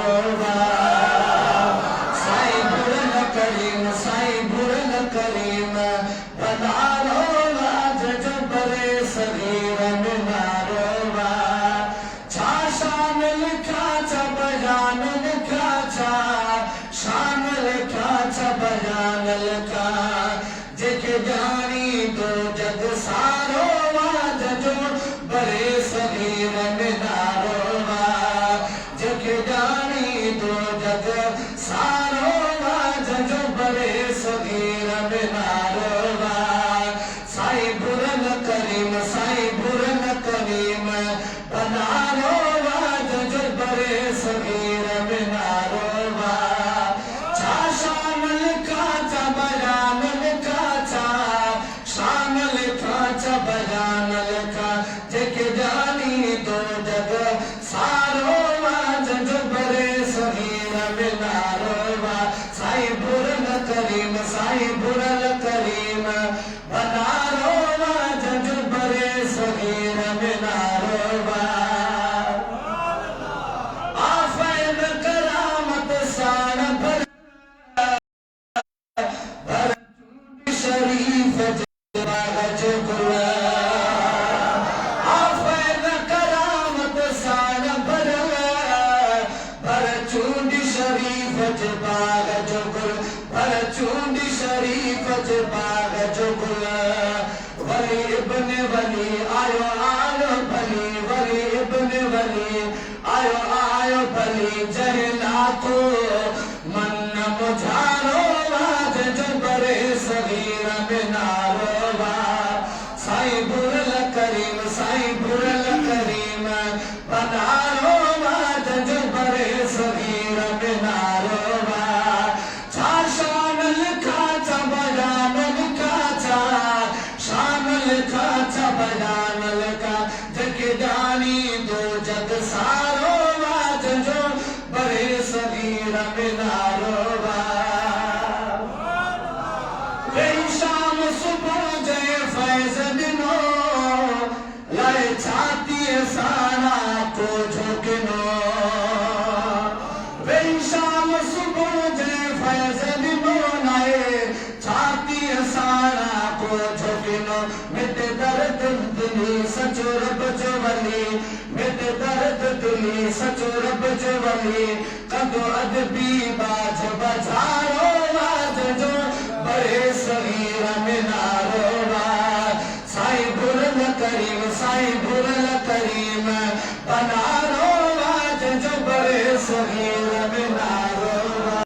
नारोवा साईं बुरन करीम साईं बुरन करीम बनारोवा जो बरे सगीर में नारोवा छा शान लिखा छा बयान लिखा छा शान लिखा छा बयान लिखा जेके जानी तो जग सारो वाज जो बरे सगीर में नारोवा जेके जानी तो जग सारो वाज जो बरे सगीर में नारोवा साईं बुरन करीम साईं बुरन करीम बनारो वाज जो बरे सगीर में नारोवा छा शान लिखा छा बयान लिखा छा शान लिखा छा बयान लिखा जेके जानी तो जग सारो वाज जो बरे सगीर में नारोवा साईं बुरन करीम साईं बुरन करीम बनारो वाज जो बरे सगीर में नारोवा आफैन करामत साण भर शरीफ जवागज गुल आफैन करामत साण भर चूंडी शरीफ जवागज गुल भर चूंडी शरीफ जवागज गुल वली इब्न वली आयो आयो भली वली इब्न वली आयो आयो भली जहला तो मन मुझारो वाज जो बरे सगीर में नारोवा साईं बुरन करीम साईं बुरन करीम बनारो वाज जो बरे सगीर में नारोवा छा शान लिखा छा बयान लिखा छा शान लिखा छा बयान लिखा जेके जानी दो जग सारो वाज जो बरे सगीर में नारोवा वेई शाम सुबह जय फैज दिनो लाए छाती साना को झोंकनो वेई शाम सुबह जय फैज दिनो लाए छाती साना को झोंकनो मिट दर्द दिली सचो रब जो वली मिट दर्द दिली सचो रब जो वली कदो अदबी बाज बजारो वाज जो बरे सगीर में नारोवा साईं बुरन करीम साईं बुरन करीम बनारो वाज जो बरे सगीर